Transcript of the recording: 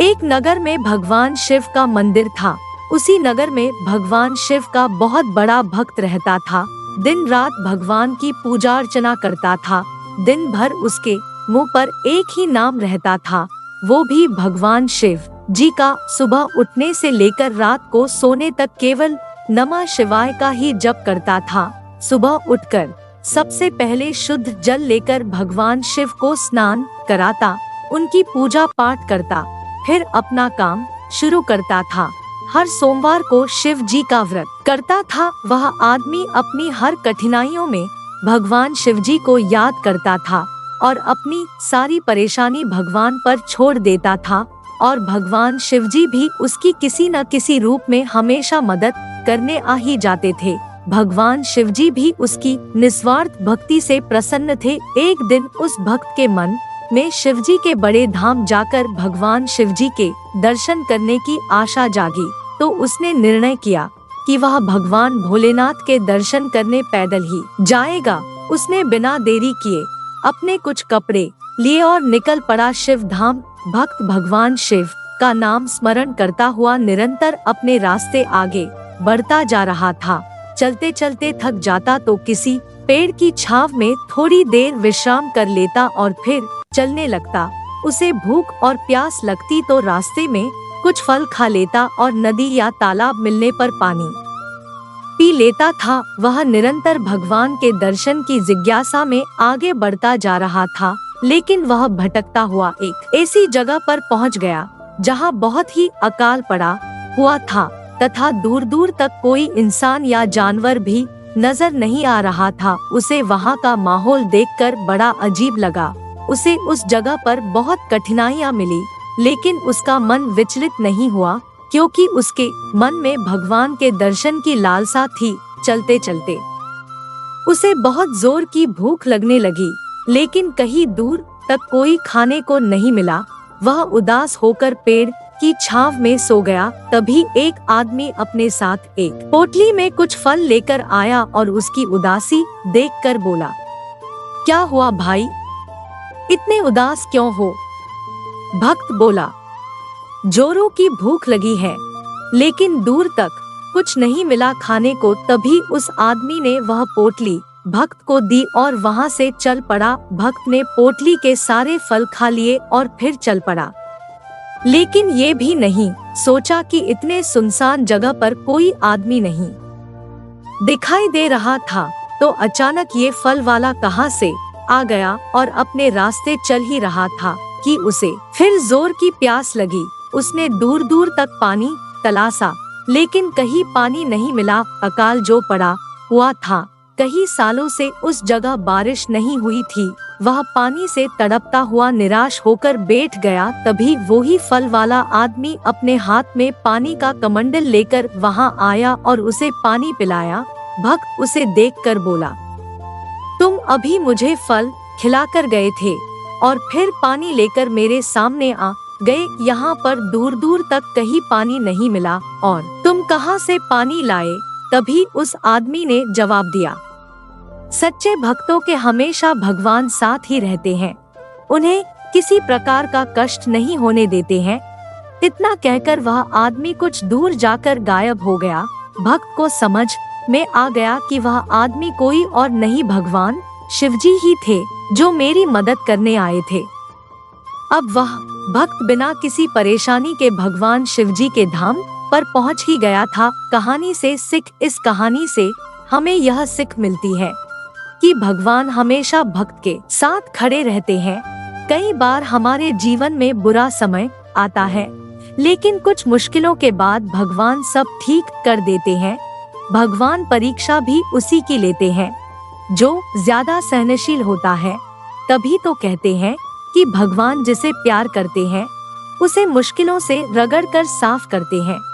एक नगर में भगवान शिव का मंदिर था। उसी नगर में भगवान शिव का बहुत बड़ा भक्त रहता था। दिन रात भगवान की पूजा अर्चना करता था। दिन भर उसके मुंह पर एक ही नाम रहता था, वो भी भगवान शिव जी का। सुबह उठने से लेकर रात को सोने तक केवल नमः शिवाय का ही जप करता था। सुबह उठकर सबसे पहले शुद्ध जल लेकर भगवान शिव को स्नान कराता, उनकी पूजा पाठ करता, फिर अपना काम शुरू करता था। हर सोमवार को शिव जी का व्रत करता था। वह आदमी अपनी हर कठिनाइयों में भगवान शिव जी को याद करता था और अपनी सारी परेशानी भगवान पर छोड़ देता था, और भगवान शिव जी भी उसकी किसी न किसी रूप में हमेशा मदद करने आ ही जाते थे। भगवान शिव जी भी उसकी निस्वार्थ भक्ति से प्रसन्न थे। एक दिन उस भक्त के मन में शिव जी के बड़े धाम जाकर भगवान शिव जी के दर्शन करने की आशा जागी, तो उसने निर्णय किया कि वह भगवान भोलेनाथ के दर्शन करने पैदल ही जाएगा। उसने बिना देरी किए अपने कुछ कपड़े लिए और निकल पड़ा शिव धाम। भक्त भगवान शिव का नाम स्मरण करता हुआ निरंतर अपने रास्ते आगे बढ़ता जा रहा था। चलते चलते थक जाता तो किसी पेड़ की छांव में थोड़ी देर विश्राम कर लेता और फिर चलने लगता। उसे भूख और प्यास लगती तो रास्ते में कुछ फल खा लेता और नदी या तालाब मिलने पर पानी पी लेता था। वह निरंतर भगवान के दर्शन की जिज्ञासा में आगे बढ़ता जा रहा था, लेकिन वह भटकता हुआ एक ऐसी जगह पर पहुंच गया जहां बहुत ही अकाल पड़ा हुआ था तथा दूर दूर तक कोई इंसान या जानवर भी नजर नहीं आ रहा था। उसे वहां का माहौल देखकर बड़ा अजीब लगा। उसे उस जगह पर बहुत कठिनाइयां मिली, लेकिन उसका मन विचलित नहीं हुआ, क्योंकि उसके मन में भगवान के दर्शन की लालसा थी। चलते चलते उसे बहुत जोर की भूख लगने लगी, लेकिन कहीं दूर तक कोई खाने को नहीं मिला। वह उदास होकर पेड़ की छांव में सो गया। तभी एक आदमी अपने साथ एक पोटली में कुछ फल लेकर आया और उसकी उदासी देखकर बोला, क्या हुआ भाई, इतने उदास क्यों हो? भक्त बोला, जोरों की भूख लगी है, लेकिन दूर तक कुछ नहीं मिला खाने को। तभी उस आदमी ने वह पोटली भक्त को दी और वहां से चल पड़ा। भक्त ने पोटली के सारे फल खा लिए और फिर चल पड़ा, लेकिन ये भी नहीं सोचा कि इतने सुनसान जगह पर कोई आदमी नहीं दिखाई दे रहा था, तो अचानक ये फल वाला कहां से आ गया और अपने रास्ते चल ही रहा था कि उसे फिर जोर की प्यास लगी। उसने दूर दूर तक पानी तलाशा, लेकिन कहीं पानी नहीं मिला। अकाल जो पड़ा हुआ था, कई सालों से उस जगह बारिश नहीं हुई थी। वह पानी से तड़पता हुआ निराश होकर बैठ गया। तभी वही फल वाला आदमी अपने हाथ में पानी का कमंडल लेकर वहां आया और उसे पानी पिलाया। भक्त उसे देखकर बोला, तुम अभी मुझे फल खिलाकर गए थे और फिर पानी लेकर मेरे सामने आ गए। यहाँ पर दूर दूर तक कहीं पानी नहीं मिला और तुम कहाँ से पानी लाए? तभी उस आदमी ने जवाब दिया, सच्चे भक्तों के हमेशा भगवान साथ ही रहते हैं, उन्हें किसी प्रकार का कष्ट नहीं होने देते हैं। इतना कहकर वह आदमी कुछ दूर जाकर गायब हो गया। भक्त को समझ में आ गया कि वह आदमी कोई और नहीं भगवान शिवजी ही थे, जो मेरी मदद करने आए थे। अब वह भक्त बिना किसी परेशानी के भगवान शिवजी के धाम पर पहुंच ही गया था। कहानी से सीख, इस कहानी से हमें यह सीख मिलती है कि भगवान हमेशा भक्त के साथ खड़े रहते हैं। कई बार हमारे जीवन में बुरा समय आता है, लेकिन कुछ मुश्किलों के बाद भगवान सब ठीक कर देते हैं। भगवान परीक्षा भी उसी की लेते हैं जो ज्यादा सहनशील होता है। तभी तो कहते हैं कि भगवान जिसे प्यार करते हैं उसे मुश्किलों से रगड़ कर साफ करते हैं।